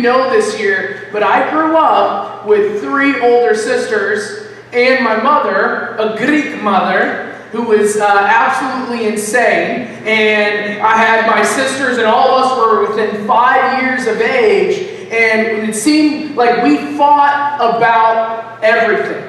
know this here, but I grew up with 3 older sisters and my mother, a Greek mother, who was absolutely insane. And I had my sisters, and all of us were within 5 years of age. And it seemed like we fought about everything.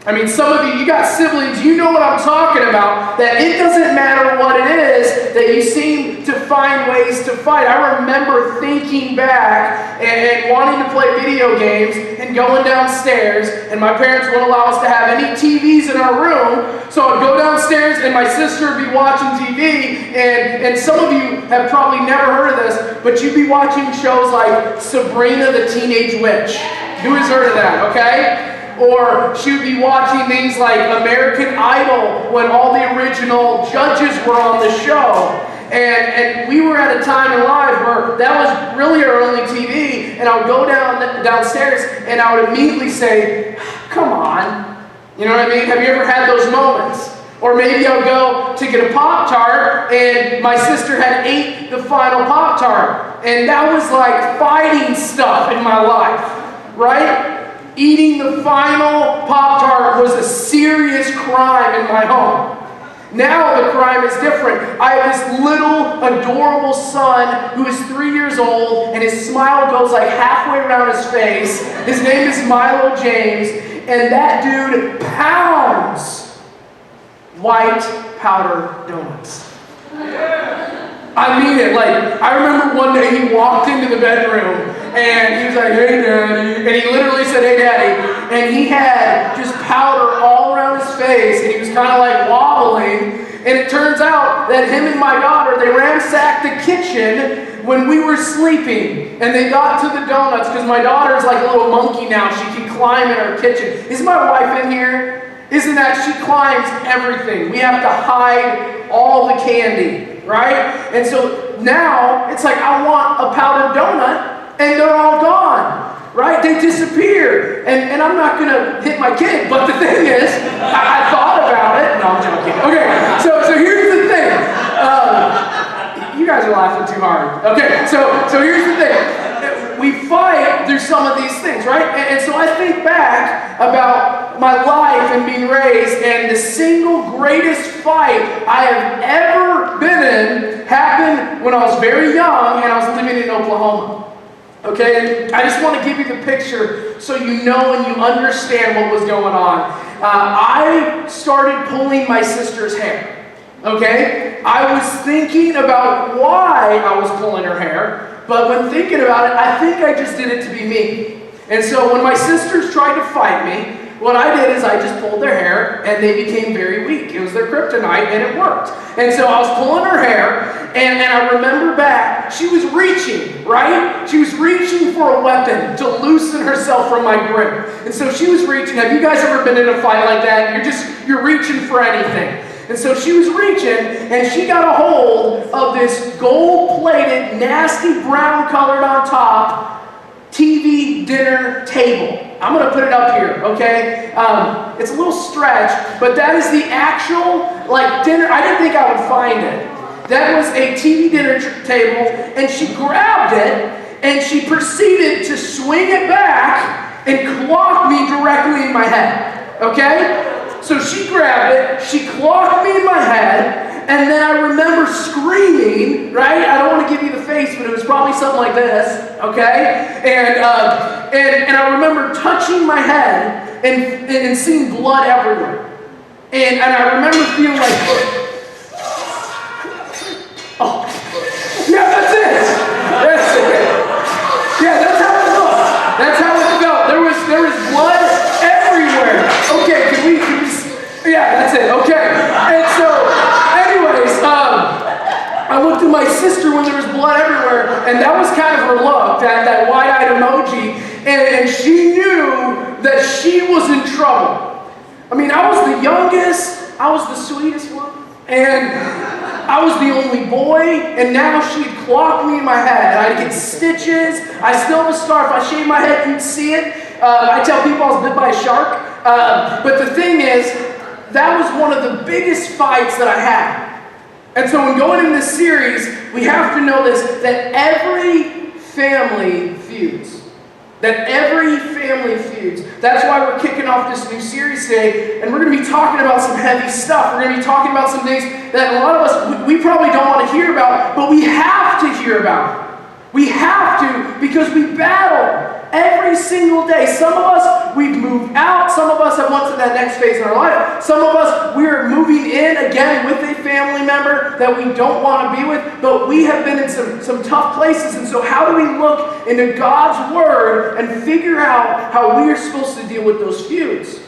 I mean, some of you got siblings, you know what I'm talking about, that it doesn't matter what it is, that you seem to find ways to fight. I remember thinking back and wanting to play video games and going downstairs, and my parents wouldn't allow us to have any TVs in our room, so I'd go downstairs and my sister would be watching TV, and some of you have probably never heard of this, but you'd be watching shows like Sabrina the Teenage Witch. Who has heard of that, okay? Or she would be watching things like American Idol when all the original judges were on the show. And we were at a time in life where that was really our only TV. And I would go downstairs and I would immediately say, come on. You know what I mean? Have you ever had those moments? Or maybe I would go to get a Pop-Tart and my sister had ate the final Pop-Tart. And that was like fighting stuff in my life, right? Eating the final Pop-Tart was a serious crime in my home. Now the crime is different. I have this little adorable son who is 3 years old, and his smile goes like halfway around his face. His name is Milo James, and that dude pounds white powder donuts. I mean it. Like, I remember one day he walked into the bedroom and he was like, hey, Daddy. And he literally said, hey, Daddy. And he had just powder all around his face and he was kind of like wobbling. And it turns out that him and my daughter, they ransacked the kitchen when we were sleeping. And they got to the donuts because my daughter is like a little monkey now. She can climb in our kitchen. Is my wife in here? Isn't that she climbs everything? We have to hide all the candy. Right? And so now it's like I want a powdered donut and they're all gone. Right? They disappear. And I'm not going to hit my kid, but the thing is, I thought about it. No, I'm joking. Okay, so here's the thing. You guys are laughing too hard. Okay, so here's the thing. We fight through some of these things, right? And so I think back about my life and being raised, and the single greatest fight I have ever been in happened when I was very young and I was living in Oklahoma. Okay, and I just want to give you the picture so you know and you understand what was going on. I started pulling my sister's hair. Okay, I was thinking about why I was pulling her hair. But when thinking about it, I think I just did it to be me. And so when my sisters tried to fight me, what I did is I just pulled their hair and they became very weak. It was their kryptonite and it worked. And so I was pulling her hair and I remember back, she was reaching, right? She was reaching for a weapon to loosen herself from my grip. And so she was reaching. Have you guys ever been in a fight like that? You're reaching for anything. And so she was reaching, and she got a hold of this gold-plated, nasty brown colored on top TV dinner table. I'm going to put it up here, okay? It's a little stretch, but that is the actual, dinner. I didn't think I would find it. That was a TV dinner table, and she grabbed it, and she proceeded to swing it back and clock me directly in my head, okay? So she grabbed it, she clocked me in my head, and then I remember screaming, right? I don't want to give you the face, but it was probably something like this, okay? And I remember touching my head and seeing blood everywhere. And I remember feeling like, oh, yeah, that's it. That's it. Yeah, that's how it looked. That's how it felt. There was blood everywhere. Okay, can we yeah, that's it. Okay. And so, anyways, I looked at my sister when there was blood everywhere, and that was kind of her look, that wide-eyed emoji, and she knew that she was in trouble. I mean, I was the youngest, I was the sweetest one, and I was the only boy, and now she'd clocked me in my head. I'd get stitches, I still have a scarf, I shaved my head, you'd see it. I tell people I was bit by a shark, but the thing is, that was one of the biggest fights that I had. And so when going into this series, we have to know this, that every family feuds. That every family feuds. That's why we're kicking off this new series today, and we're going to be talking about some heavy stuff. We're going to be talking about some things that a lot of us, we probably don't want to hear about, but we have to hear about. We have to, because we battle every single day. Some of us, we've moved out. Some of us have went to that next phase in our life. Some of us, we're moving in again with a family member that we don't want to be with, but we have been in some tough places. And so how do we look into God's Word and figure out how we are supposed to deal with those feuds?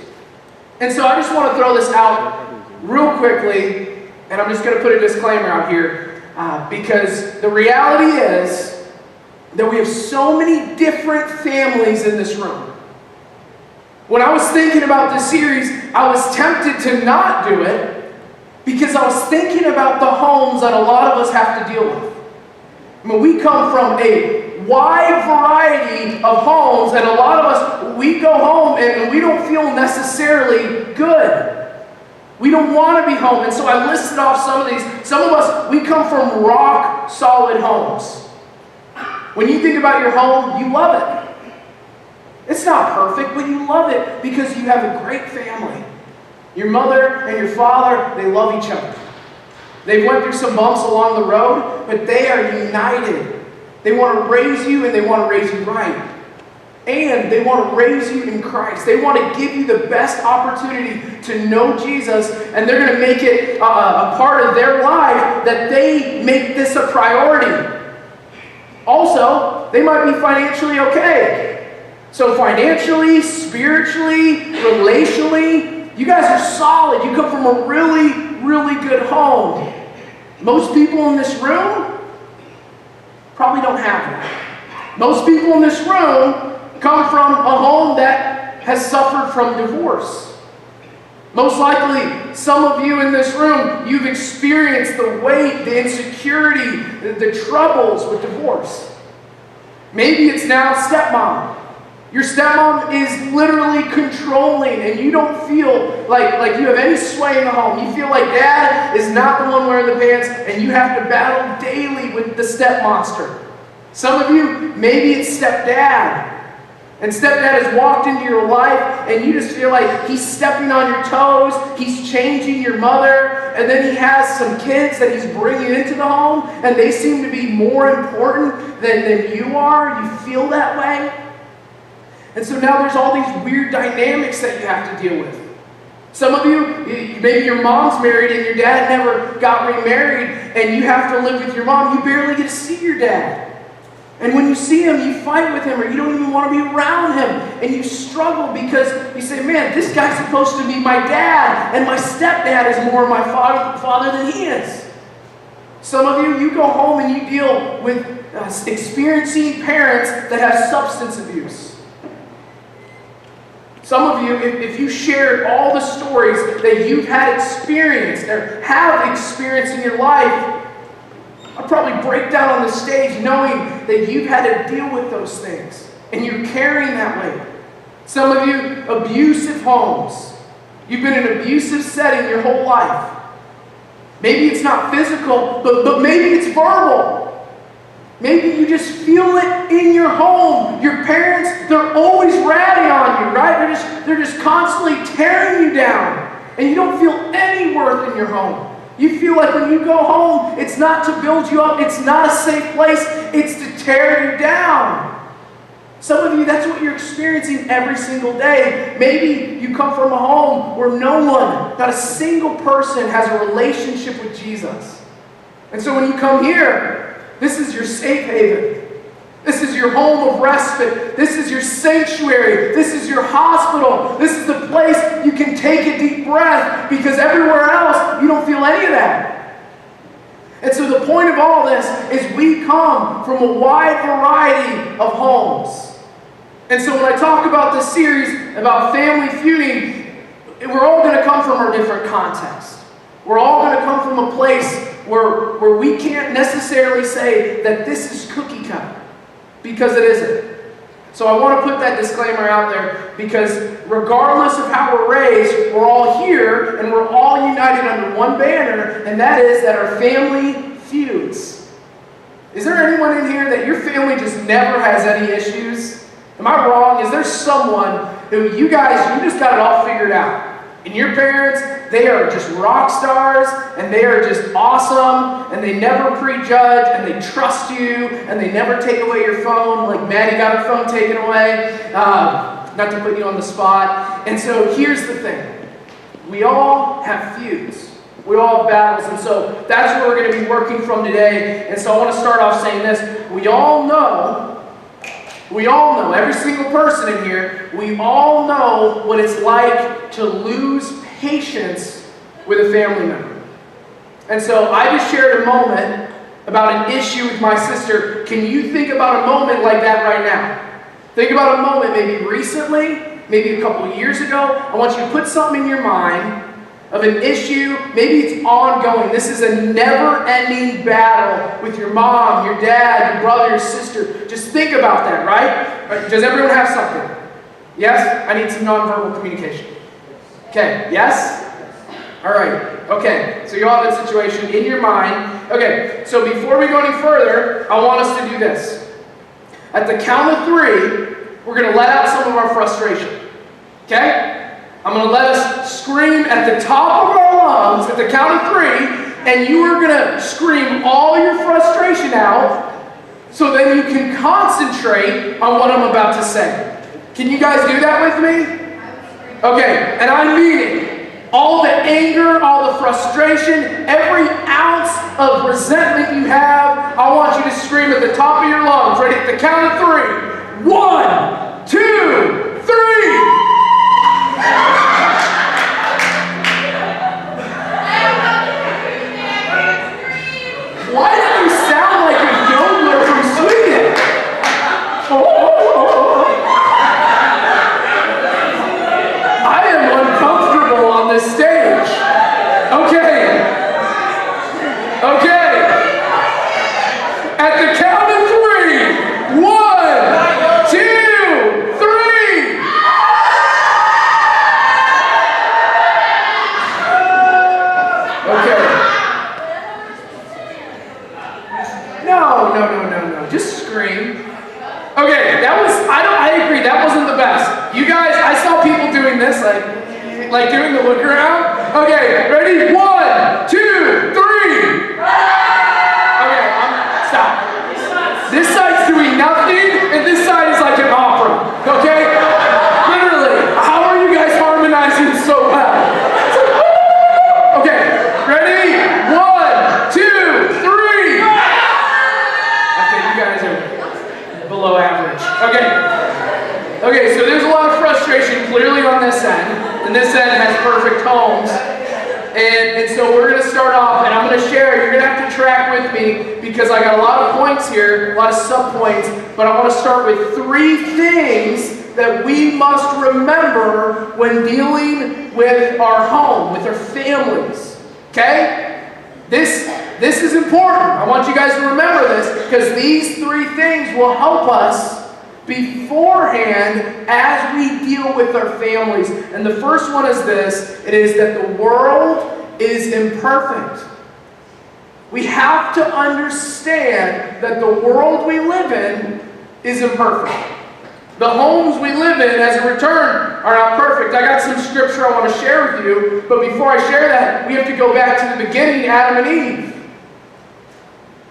And so I just want to throw this out real quickly, and I'm just going to put a disclaimer out here, because the reality is that we have so many different families in this room. When I was thinking about this series, I was tempted to not do it because I was thinking about the homes that a lot of us have to deal with. I mean, we come from a wide variety of homes, and a lot of us, we go home and we don't feel necessarily good. We don't want to be home. And so I listed off some of these. Some of us, we come from rock solid homes. When you think about your home, you love it. It's not perfect, but you love it because you have a great family. Your mother and your father, they love each other. They've went through some bumps along the road, but they are united. They want to raise you, and they want to raise you right. And they want to raise you in Christ. They want to give you the best opportunity to know Jesus, and they're going to make it a part of their life that they make this a priority. Also, they might be financially okay. So financially, spiritually, relationally, you guys are solid. You come from a really, really good home. Most people in this room probably don't have that. Most people in this room come from a home that has suffered from divorce. Most likely, some of you in this room, you've experienced the weight, the insecurity, the troubles with divorce. Maybe it's now stepmom. Your stepmom is literally controlling, and you don't feel like you have any sway in the home. You feel like dad is not the one wearing the pants, and you have to battle daily with the step monster. Some of you, maybe it's stepdad. And stepdad has walked into your life, and you just feel like he's stepping on your toes, he's changing your mother, and then he has some kids that he's bringing into the home, and they seem to be more important than you are. You feel that way. And so now there's all these weird dynamics that you have to deal with. Some of you, maybe your mom's married and your dad never got remarried, and you have to live with your mom. You barely get to see your dad. And when you see him, you fight with him, or you don't even want to be around him. And you struggle because you say, man, this guy's supposed to be my dad, and my stepdad is more my father than he is. Some of you go home and you deal with experiencing parents that have substance abuse. Some of you, if you shared all the stories that you've had experienced or have experienced in your life, I'll probably break down on the stage knowing that you've had to deal with those things. And you're carrying that weight. Some of you, abusive homes. You've been in an abusive setting your whole life. Maybe it's not physical, but maybe it's verbal. Maybe you just feel it in your home. Your parents, they're always ratting on you, right? They're just constantly tearing you down. And you don't feel any worth in your home. You feel like when you go home, it's not to build you up. It's not a safe place. It's to tear you down. Some of you, that's what you're experiencing every single day. Maybe you come from a home where no one, not a single person, has a relationship with Jesus. And so when you come here, this is your safe haven. This is your home of respite. This is your sanctuary. This is your hospital. This is the place you can take a deep breath, because everywhere else, you don't feel any of that. And so the point of all this is we come from a wide variety of homes. And so when I talk about this series about family feuding, we're all going to come from our different contexts. We're all going to come from a place where we can't necessarily say that this is cookie cutter. Because it isn't. So I want to put that disclaimer out there, because regardless of how we're raised, we're all here and we're all united under one banner, and that is that our family feuds. Is there anyone in here that your family just never has any issues? Am I wrong? Is there someone who you just got it all figured out? And your parents, they are just rock stars, and they are just awesome, and they never prejudge, and they trust you, and they never take away your phone, like Maddie got her phone taken away, not to put you on the spot. And so here's the thing. We all have feuds. We all have battles, and so that's where we're going to be working from today. And so I want to start off saying this. We all know, every single person in here, we all know what it's like to lose patience with a family member. And so I just shared a moment about an issue with my sister. Can you think about a moment like that right now? Think about a moment maybe recently, maybe a couple years ago. I want you to put something in your mind of an issue. Maybe it's ongoing. This is a never-ending battle with your mom, your dad, your brother, your sister. Just think about that, right? Does everyone have something? Yes? I need some nonverbal communication. Okay, yes? All right, okay. So you all have that situation in your mind. Okay, so before we go any further, I want us to do this. At the count of 3, we're going to let out some of our frustration. Okay? I'm going to let us scream at the top of our lungs at the count of 3, and you are going to scream all your frustration out so then you can concentrate on what I'm about to say. Can you guys do that with me? Okay, and I mean it. All the anger, all the frustration, every ounce of resentment you have, I want you to scream at the top of your lungs. Ready? At the count of 3. 1, 2, 3. Why do you sound like a yodeler from Sweden? I am uncomfortable on this stage. Okay. At the count of 3. 1, 2, 3. Okay. No. Just scream. Okay, I agree, that wasn't the best. You guys, I saw people doing this, like doing the look around. Okay, ready? 1, 2, 3. Okay, stop. This side's doing nothing, and this side is like an opera. Okay? Literally, how are you guys harmonizing so well? Okay, ready? 1, 2, 3. You guys are below average. Okay, so there's a lot of frustration clearly on this end, and this end has perfect homes. And so we're going to start off, and I'm going to share. You're going to have to track with me because I got a lot of points here, a lot of sub-points, but I want to start with 3 things that we must remember when dealing with our home, with our families. Okay? This is important. I want you guys to remember this because these 3 things will help us beforehand as we deal with our families. And the first one is this. It is that the world is imperfect. We have to understand that the world we live in is imperfect. The homes we live in as a return are not perfect. I got some scripture I want to share with you, but before I share that, we have to go back to the beginning, Adam and Eve.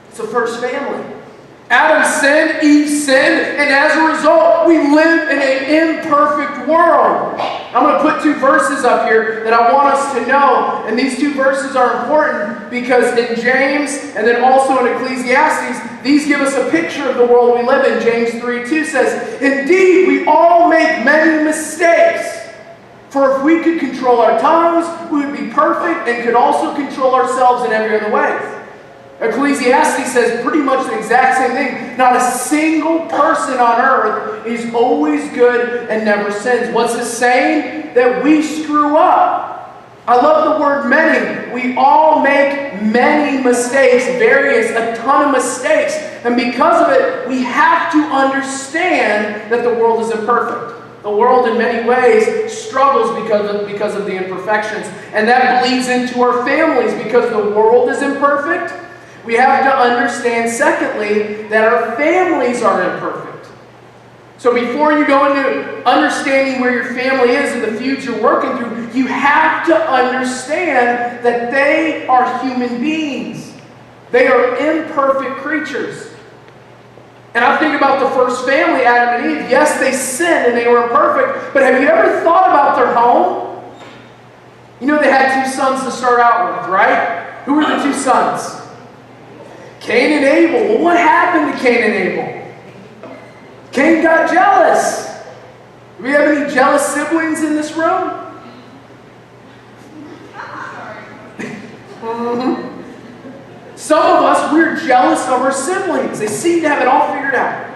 It's the first family. Adam sinned, Eve sinned, and as a result, we live in an imperfect world. I'm going to put 2 verses up here that I want us to know, and these 2 verses are important because in James and then also in Ecclesiastes, these give us a picture of the world we live in. James 3:2 says, "Indeed, we all make many mistakes. For if we could control our tongues, we would be perfect and could also control ourselves in every other way." Ecclesiastes says pretty much the exact same thing. Not a single person on earth is always good and never sins. What's it saying? That we screw up. I love the word many. We all make many mistakes, a ton of mistakes. And because of it, we have to understand that the world is imperfect. The world in many ways struggles because of the imperfections. And that bleeds into our families because the world is imperfect. We have to understand, secondly, that our families are imperfect. So before you go into understanding where your family is and the feuds you're working through, you have to understand that they are human beings. They are imperfect creatures. And I think about the first family, Adam and Eve. Yes, they sinned and they were imperfect, but have you ever thought about their home? You know they had two sons to start out with, right? Who were the two sons? Cain and Abel. Well, what happened to Cain and Abel? Cain got jealous. Do we have any jealous siblings in this room? Some of us, we're jealous of our siblings. They seem to have it all figured out.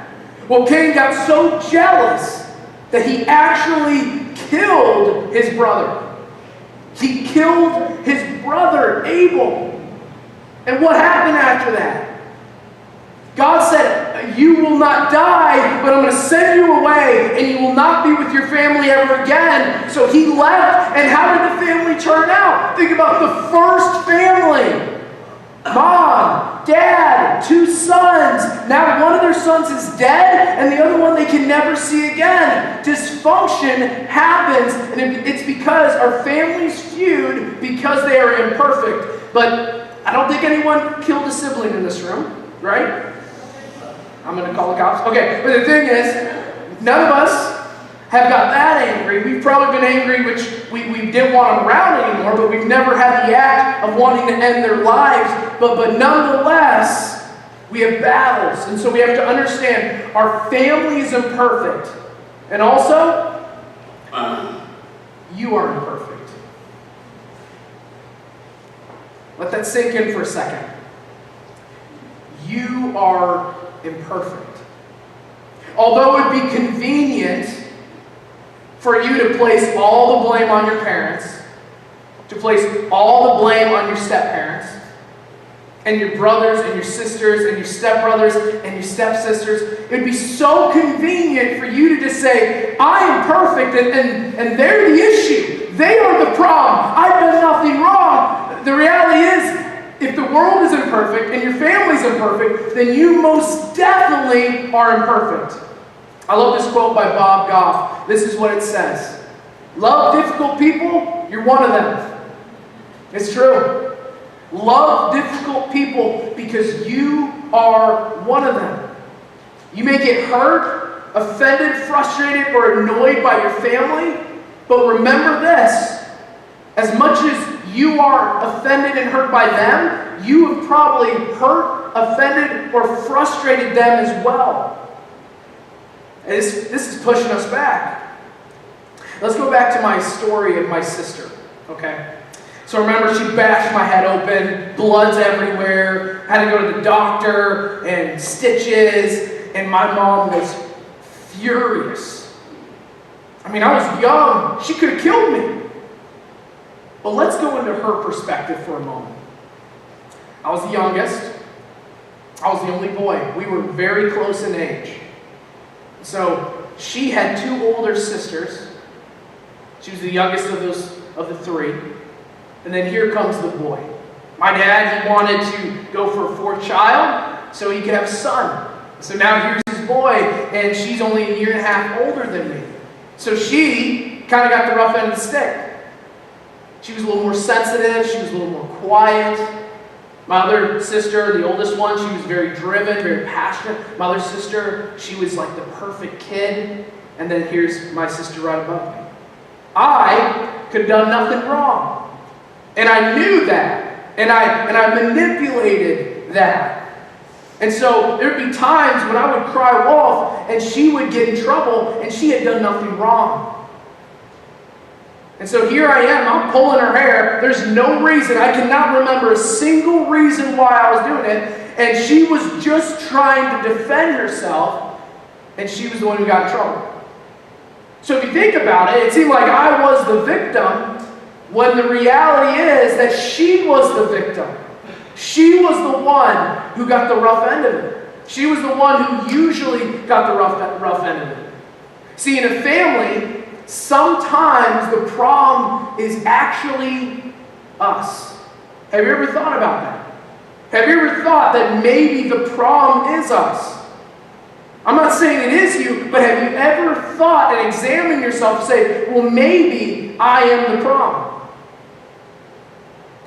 Well, Cain got so jealous that he actually killed his brother. He killed his brother, Abel. And what happened after that? God said, you will not die, but I'm going to send you away, and you will not be with your family ever again. So he left, and how did the family turn out? Think about the first family. Mom, dad, two sons. Now one of their sons is dead, and the other one they can never see again. Dysfunction happens, and it's because our families feud because they are imperfect. But I don't think anyone killed a sibling in this room, right? I'm going to call the cops. Okay, but the thing is, none of us have got that angry. We've probably been angry, which we didn't want them around anymore, but we've never had the act of wanting to end their lives. But nonetheless, we have battles. And so we have to understand our family is imperfect. And also, you are imperfect. Let that sink in for a second. You are imperfect. Although it would be convenient for you to place all the blame on your parents, to place all the blame on your step-parents, and your brothers and your sisters and your stepbrothers and your stepsisters, it would be so convenient for you to just say, I am perfect and they're the issue. They are the problem. I've done nothing wrong. The reality is, if the world is imperfect and your family's imperfect, then you most definitely are imperfect. I love this quote by Bob Goff. This is what it says. Love difficult people, you're one of them. It's true. Love difficult people because you are one of them. You may get hurt, offended, frustrated, or annoyed by your family, but remember this. As much as you are offended and hurt by them, you have probably hurt, offended, or frustrated them as well. And this is pushing us back. Let's go back to my story of my sister, okay? So remember, she bashed my head open, blood's everywhere, had to go to the doctor, and stitches, and my mom was furious. I mean, I was young. She could have killed me. But let's go into her perspective for a moment. I was the youngest. I was the only boy. We were very close in age. So she had two older sisters. She was the youngest of the three. And then here comes the boy. My dad, he wanted to go for a fourth child so he could have a son. So now here's his boy, and she's only a year and a half older than me. So she kind of got the rough end of the stick. She was a little more sensitive. She was a little more quiet. My other sister, the oldest one, she was very driven, very passionate. My other sister, she was like the perfect kid. And then here's my sister right above me. I could have done nothing wrong. And I knew that. And I manipulated that. And so there'd be times when I would cry wolf and she would get in trouble and she had done nothing wrong. And so here I am, I'm pulling her hair. There's no reason. I cannot remember a single reason why I was doing it. And she was just trying to defend herself. And she was the one who got in trouble. So if you think about it, it seemed like I was the victim, when the reality is that she was the victim. She was the one who got the rough end of it. She was the one who usually got the rough end of it. See, in a family, sometimes the problem is actually us. Have you ever thought about that? Have you ever thought that maybe the problem is us? I'm not saying it is you, but have you ever thought and examined yourself and say, well, maybe I am the problem?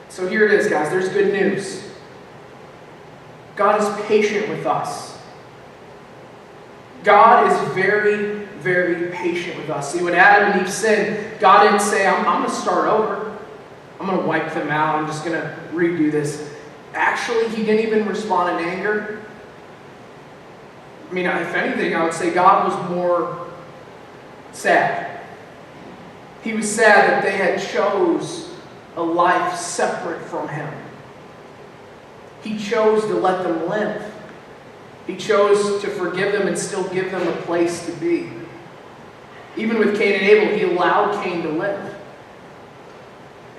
So here it is, guys. There's good news. God is patient with us. God is very, very patient with us. See, when Adam and Eve sinned, God didn't say, I'm going to start over. I'm going to wipe them out. I'm just going to redo this. Actually, he didn't even respond in anger. I mean, if anything, I would say God was more sad. He was sad that they had chose a life separate from him. He chose to let them live. He chose to forgive them and still give them a place to be. Even with Cain and Abel, he allowed Cain to live.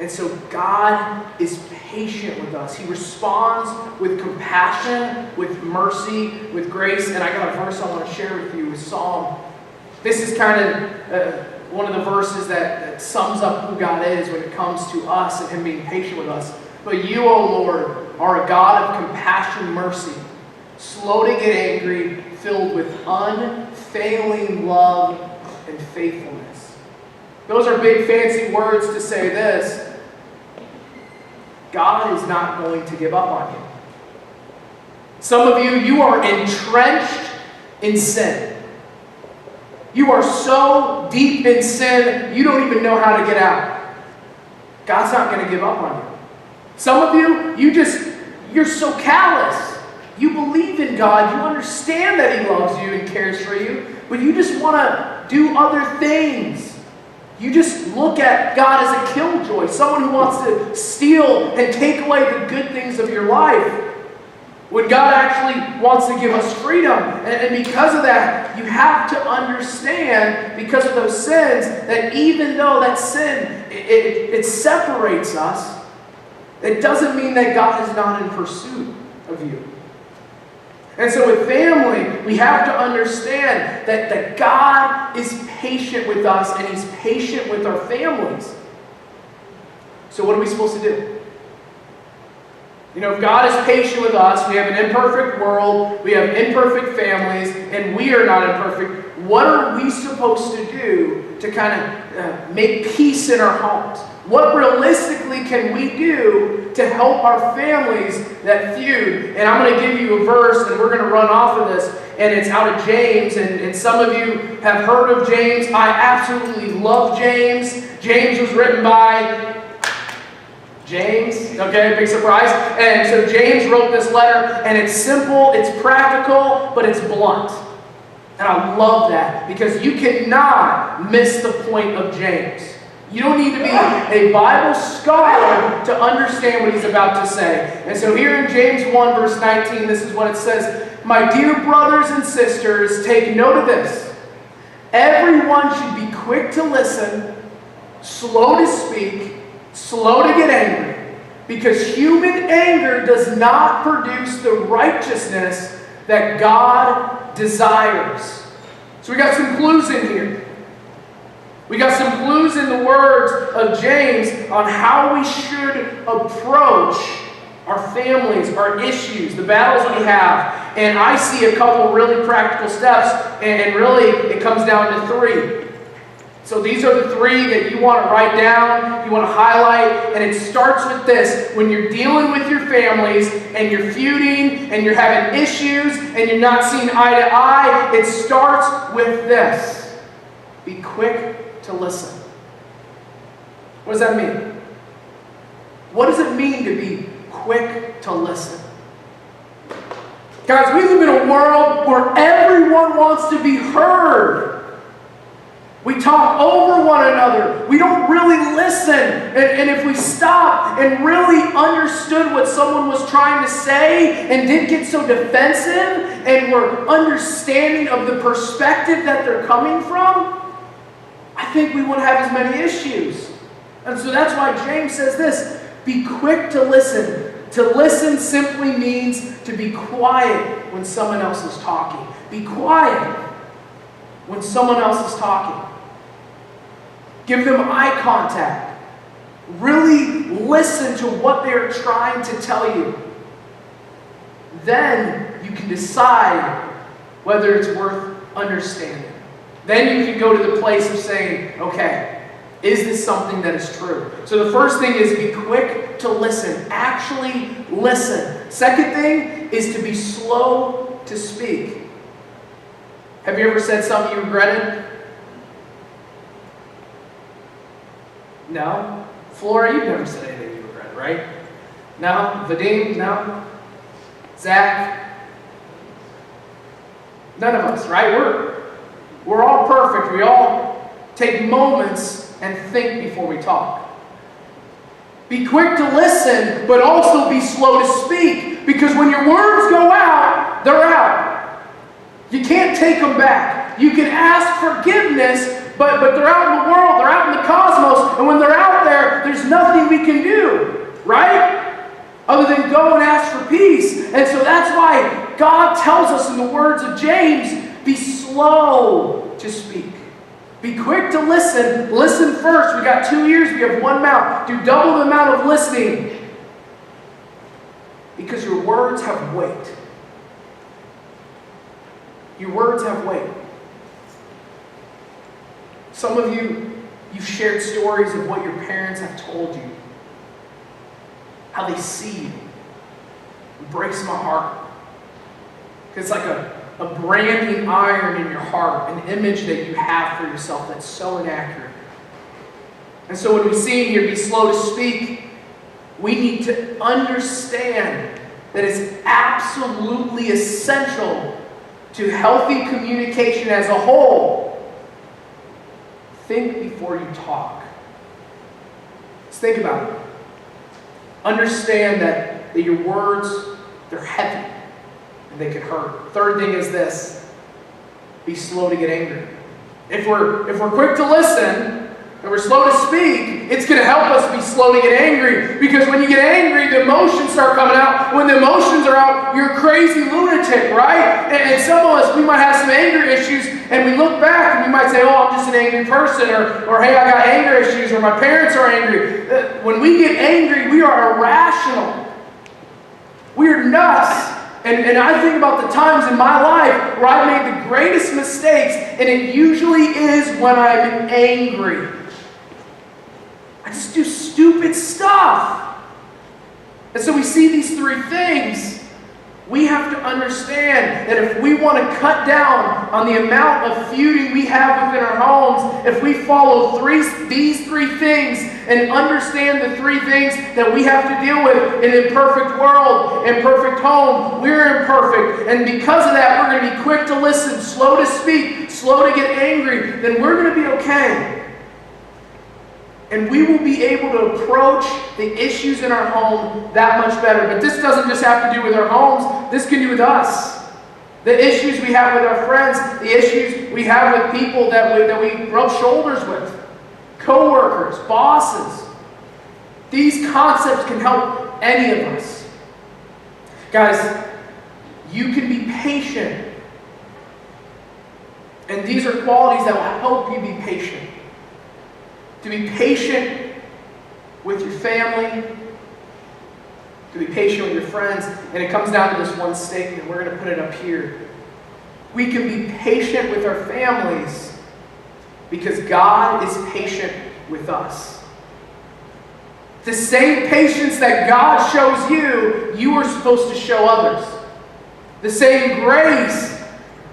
And so God is patient with us. He responds with compassion, with mercy, with grace. And I got a verse I want to share with you with Psalm. This is kind of one of the verses that sums up who God is when it comes to us and him being patient with us. But you, O Lord, are a God of compassion, mercy, slow to get angry, filled with unfailing love and faithfulness. Those are big fancy words to say this. God is not going to give up on you. Some of you are entrenched in sin. You are so deep in sin, you don't even know how to get out. God's not going to give up on you. Some of you, you're so callous. You believe in God. You understand that he loves you and cares for you, but you just want to do other things. You just look at God as a killjoy, someone who wants to steal and take away the good things of your life, when God actually wants to give us freedom. And because of that, you have to understand, because of those sins, that even though that sin, it separates us, it doesn't mean that God is not in pursuit of you. And so with family, we have to understand that God is patient with us and he's patient with our families. So what are we supposed to do? You know, if God is patient with us, we have an imperfect world, we have imperfect families, and we are not imperfect, what are we supposed to do to kind of make peace in our homes? What realistically can we do to help our families that feud? And I'm going to give you a verse, and we're going to run off of this, and it's out of James, and some of you have heard of James. I absolutely love James. James was written by James, okay, big surprise. And so James wrote this letter, and it's simple, it's practical, but it's blunt. And I love that, because you cannot miss the point of James. You don't need to be a Bible scholar to understand what he's about to say. And so here in James 1, verse 19, this is what it says. My dear brothers and sisters, take note of this. Everyone should be quick to listen, slow to speak, slow to get angry, because human anger does not produce the righteousness that God desires. So we got some clues in here. We got some clues in the words of James on how we should approach our families, our issues, the battles we have. And I see a couple really practical steps, and really it comes down to 3. So these are the 3 that you want to write down, you want to highlight, and it starts with this. When you're dealing with your families, and you're feuding, and you're having issues, and you're not seeing eye to eye, it starts with this. Be quick to listen. What does that mean? What does it mean to be quick to listen? Guys, we live in a world where everyone wants to be heard. We talk over one another. We don't really listen. And if we stop and really understood what someone was trying to say and didn't get so defensive and were understanding of the perspective that they're coming from, I think we wouldn't have as many issues. And so that's why James says this, be quick to listen. To listen simply means to be quiet when someone else is talking. Be quiet when someone else is talking. Give them eye contact. Really listen to what they're trying to tell you. Then you can decide whether it's worth understanding. Then you can go to the place of saying, okay, is this something that is true? So the first thing is be quick to listen. Actually listen. Second thing is to be slow to speak. Have you ever said something you regretted? No? Flora, you've never said anything you regretted, right? No? Vadim? No? Zach? None of us, right? We're all perfect. We all take moments and think before we talk. Be quick to listen, but also be slow to speak. Because when your words go out, they're out. You can't take them back. You can ask forgiveness, but they're out in the world, they're out in the cosmos, and when they're out there, there's nothing we can do, right? Other than go and ask for peace. And so that's why God tells us in the words of James, be slow to speak. Be quick to listen. Listen first. We got 2 ears, we have one mouth. Do double the amount of listening. Because your words have weight. Your words have weight. Some of you've shared stories of what your parents have told you. How they see you. It breaks my heart. It's like a branding iron in your heart, an image that you have for yourself that's so inaccurate. And so when we see here, be slow to speak, we need to understand that it's absolutely essential to healthy communication as a whole. Think before you talk. Let's think about it. Understand that your words, they're heavy. They can hurt. Third thing is this: be slow to get angry. If we're quick to listen and we're slow to speak, it's going to help us be slow to get angry. Because when you get angry, the emotions start coming out. When the emotions are out, you're a crazy lunatic, right? And some of us, we might have some anger issues, and we look back and we might say, oh, I'm just an angry person, or hey, I got anger issues, or my parents are angry. When we get angry, we are irrational. We are nuts. And I think about the times in my life where I've made the greatest mistakes, and it usually is when I'm angry. I just do stupid stuff. And so we see these three things. We have to understand that if we want to cut down on the amount of feuding we have within our homes, if we follow these three things and understand the three things that we have to deal with in an imperfect world, imperfect home, we're imperfect. And because of that, we're going to be quick to listen, slow to speak, slow to get angry, then we're going to be okay. And we will be able to approach the issues in our home that much better. But this doesn't just have to do with our homes. This can do with us. The issues we have with our friends, the issues we have with people that we rub shoulders with, co-workers, bosses. These concepts can help any of us. Guys, you can be patient. And these are qualities that will help you be patient. To be patient with your family, to be patient with your friends, and it comes down to this one statement. We're going to put it up here. We can be patient with our families because God is patient with us. The same patience that God shows you, you are supposed to show others. The same grace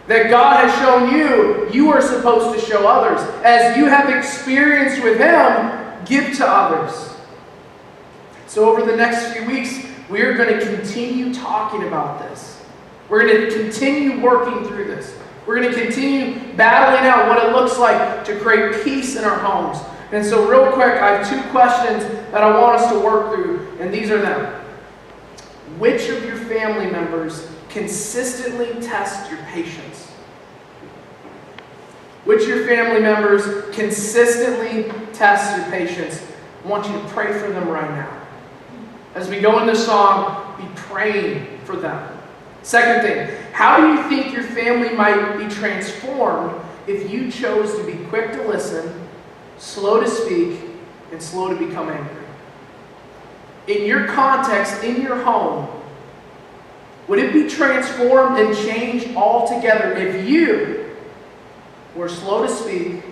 that God has shown you, you are supposed to show others. As you have experienced with Him, give to others. So over the next few weeks, we are going to continue talking about this. We're going to continue working through this. We're going to continue battling out what it looks like to create peace in our homes. And so real quick, I have two questions that I want us to work through, and these are them. Which of your family members consistently test your patience? Which of your family members consistently test your patience? I want you to pray for them right now. As we go into song, be praying for them. Second thing, how do you think your family might be transformed if you chose to be quick to listen, slow to speak, and slow to become angry? In your context, in your home, Would it be transformed and changed altogether if you were slow to speak,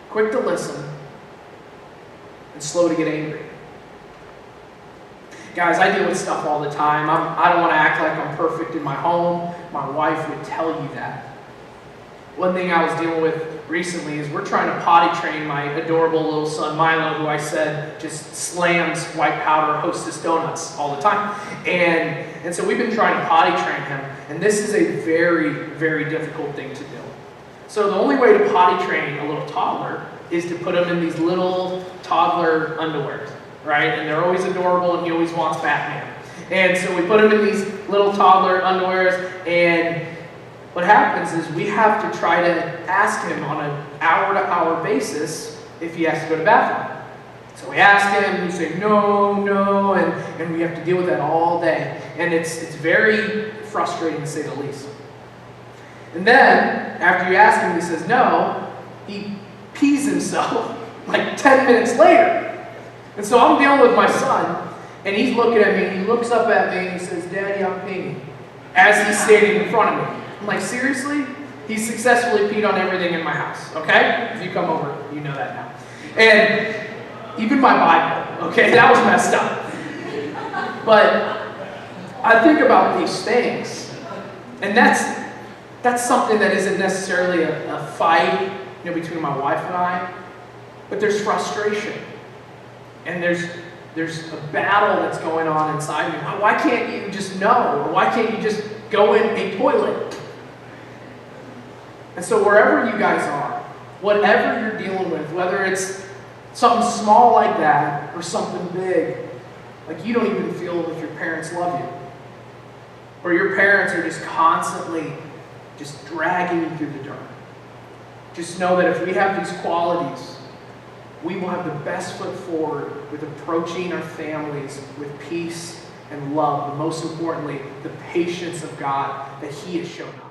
quick to listen, and slow to get angry? Guys, I deal with stuff all the time. I don't want to act like I'm perfect in my home. My wife would tell you that. One thing I was dealing with recently is we're trying to potty train my adorable little son Milo, who I said just slams white powder Hostess donuts all the time. And so we've been trying to potty train him, and this is a very, very difficult thing to do. So the only way to potty train a little toddler is to put him in these little toddler underwears, right? And they're always adorable, and he always wants Batman. And so we put him in these little toddler underwears, and what happens is we have to try to ask him on an hour-to-hour basis if he has to go to the bathroom. So we ask him, and he say no, and we have to deal with that all day. And it's very frustrating to say the least. And then, after you ask him, he says no, he pees himself like 10 minutes later. And so I'm dealing with my son, and he's looking at me, and he looks up at me, and he says, "Daddy, I'm peeing," as he's standing in front of me. I'm like, seriously? He's successfully peed on everything in my house, okay? If you come over, you know that now. And even my Bible, okay? That was messed up. But I think about these things, and that's something that isn't necessarily a fight, between my wife and I, but there's frustration, and there's a battle that's going on inside me. Why can't you just know? Or why can't you just go in a toilet? And so wherever you guys are, whatever you're dealing with, whether it's something small like that or something big, like you don't even feel like your parents love you, or your parents are just constantly just dragging you through the dirt, just know that if we have these qualities, we will have the best foot forward with approaching our families with peace and love, but most importantly, the patience of God that He has shown us.